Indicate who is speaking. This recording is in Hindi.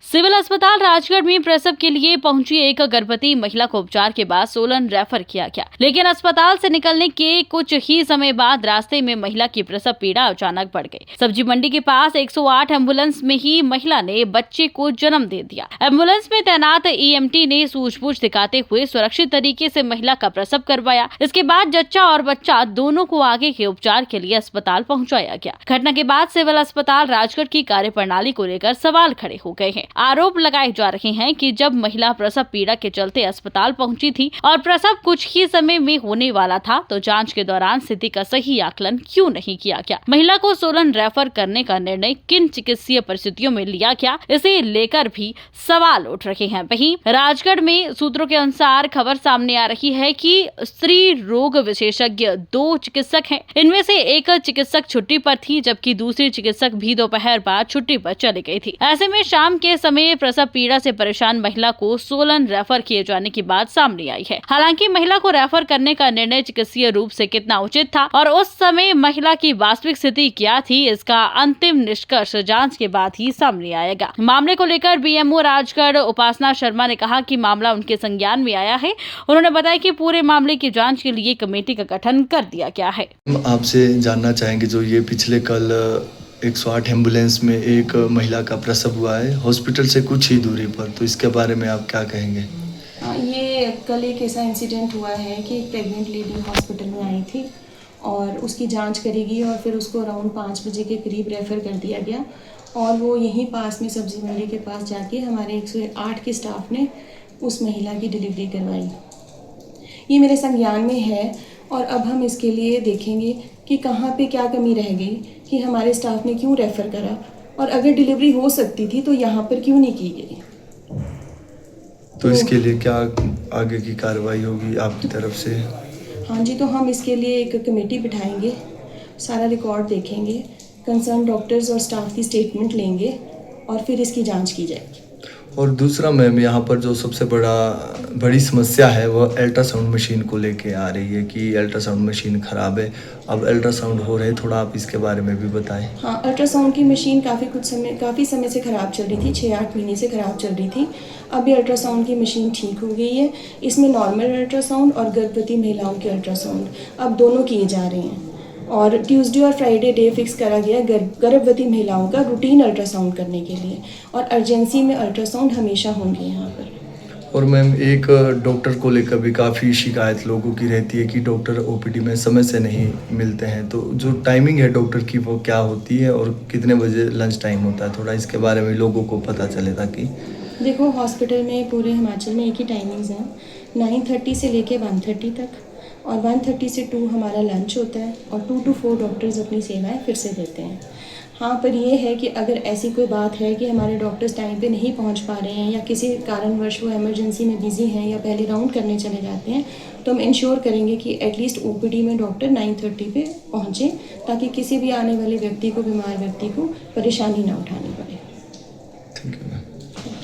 Speaker 1: सिविल अस्पताल राजगढ़ में प्रसव के लिए पहुंची एक गर्भवती महिला को उपचार के बाद सोलन रेफर किया गया, लेकिन अस्पताल से निकलने के कुछ ही समय बाद रास्ते में महिला की प्रसव पीड़ा अचानक बढ़ गई। सब्जी मंडी के पास 108 एम्बुलेंस में ही महिला ने बच्चे को जन्म दे दिया। एम्बुलेंस में तैनात ईएमटी ने सूझबूझ दिखाते हुए सुरक्षित तरीके से महिला का प्रसव करवाया। इसके बाद जच्चा और बच्चा दोनों को आगे के उपचार के लिए अस्पताल पहुँचाया गया। घटना के बाद सिविल अस्पताल राजगढ़ की कार्यप्रणाली को लेकर सवाल खड़े हो गए हैं। आरोप लगाए जा रहे हैं कि जब महिला प्रसव पीड़ा के चलते अस्पताल पहुंची थी और प्रसव कुछ ही समय में होने वाला था, तो जांच के दौरान स्थिति का सही आकलन क्यों नहीं किया गया? महिला को सोलन रेफर करने का निर्णय किन चिकित्सीय परिस्थितियों में लिया गया, इसे लेकर भी सवाल उठ रहे हैं। वहीं राजगढ़ में सूत्रों के अनुसार खबर सामने आ रही है कि स्त्री रोग विशेषज्ञ 2 चिकित्सक हैं। इनमें से एक चिकित्सक छुट्टी पर थी, जबकि दूसरी चिकित्सक भी दोपहर बाद छुट्टी पर चली गई थी। ऐसे में शाम के समय प्रसव पीड़ा से परेशान महिला को सोलन रेफर किए जाने की बात सामने आई है। हालांकि महिला को रेफर करने का निर्णय चिकित्सीय रूप से कितना उचित था और उस समय महिला की वास्तविक स्थिति क्या थी, इसका अंतिम निष्कर्ष जांच के बाद ही सामने आएगा। मामले को लेकर बीएमओ राजगढ़ उपासना शर्मा ने कहा कि मामला उनके संज्ञान में आया है। उन्होंने बताया कि पूरे मामले की जाँच के लिए कमेटी का गठन कर दिया गया है।
Speaker 2: आपसे जानना चाहेंगे, जो ये पिछले कल 108 एम्बुलेंस में एक महिला का प्रसव हुआ है हॉस्पिटल से कुछ ही दूरी पर, तो इसके बारे में आप क्या कहेंगे?
Speaker 3: ये कल एक ऐसा इंसिडेंट हुआ है कि एक प्रेग्नेंट लेडी हॉस्पिटल में आई थी और उसकी जांच करेगी और फिर उसको अराउंड 5 बजे के करीब रेफ़र कर दिया गया और वो यहीं पास में सब्जी मंडी के पास जाके हमारे 108 के स्टाफ ने उस महिला की डिलीवरी करवाई। ये मेरे संज्ञान में है और अब हम इसके लिए देखेंगे कि कहाँ पे क्या कमी रह गई कि हमारे स्टाफ ने क्यों रेफ़र करा और अगर डिलीवरी हो सकती थी तो यहाँ पर क्यों नहीं की गई।
Speaker 2: तो इसके लिए क्या आगे की कार्रवाई होगी आपकी तरफ से?
Speaker 3: हाँ जी, तो हम इसके लिए एक कमेटी बिठाएंगे, सारा रिकॉर्ड देखेंगे, कंसर्न डॉक्टर्स और स्टाफ की स्टेटमेंट लेंगे और फिर इसकी जांच की जाएगी।
Speaker 2: और दूसरा मैम, यहाँ पर जो सबसे बड़ी समस्या है वो अल्ट्रासाउंड मशीन को लेके आ रही है कि अल्ट्रासाउंड मशीन ख़राब है। अब अल्ट्रासाउंड हो रहे, थोड़ा आप इसके बारे में भी बताएं।
Speaker 3: हाँ, अल्ट्रासाउंड की मशीन काफ़ी समय से ख़राब चल रही थी, 6-8 महीने से ख़राब चल रही थी। अभी अल्ट्रासाउंड की मशीन ठीक हो गई है। इसमें नॉर्मल अल्ट्रासाउंड और गर्भवती महिलाओं के अल्ट्रासाउंड अब दोनों किए जा रहे हैं और ट्यूसडे और फ्राइडे डे फिक्स करा गया गर्भवती महिलाओं का रूटीन अल्ट्रासाउंड करने के लिए और अर्जेंसी में अल्ट्रासाउंड हमेशा होंगे यहाँ पर।
Speaker 2: और मैम, एक डॉक्टर को लेकर भी काफ़ी शिकायत लोगों की रहती है कि डॉक्टर ओपीडी में समय से नहीं मिलते हैं, तो जो टाइमिंग है डॉक्टर की वो क्या होती है और कितने बजे लंच टाइम होता है? थोड़ा इसके बारे में लोगों को पता चले ताकि।
Speaker 3: देखो, हॉस्पिटल में पूरे हिमाचल में एक ही टाइमिंग्स हैं, 9:30 से लेके 1:30 तक और 1:30 से 2 हमारा लंच होता है और 2 to 4 डॉक्टर्स अपनी सेवाएं फिर से देते हैं। हाँ, पर यह है कि अगर ऐसी कोई बात है कि हमारे डॉक्टर्स टाइम पे नहीं पहुंच पा रहे हैं या किसी कारणवश वो इमरजेंसी में बिज़ी हैं या पहले राउंड करने चले जाते हैं, तो हम इंश्योर करेंगे कि एटलीस्ट ओपीडी में डॉक्टर 9:30 पे पहुँचें ताकि किसी भी आने वाले व्यक्ति को, बीमार व्यक्ति को परेशानी ना उठानी पड़े।
Speaker 2: Thank you.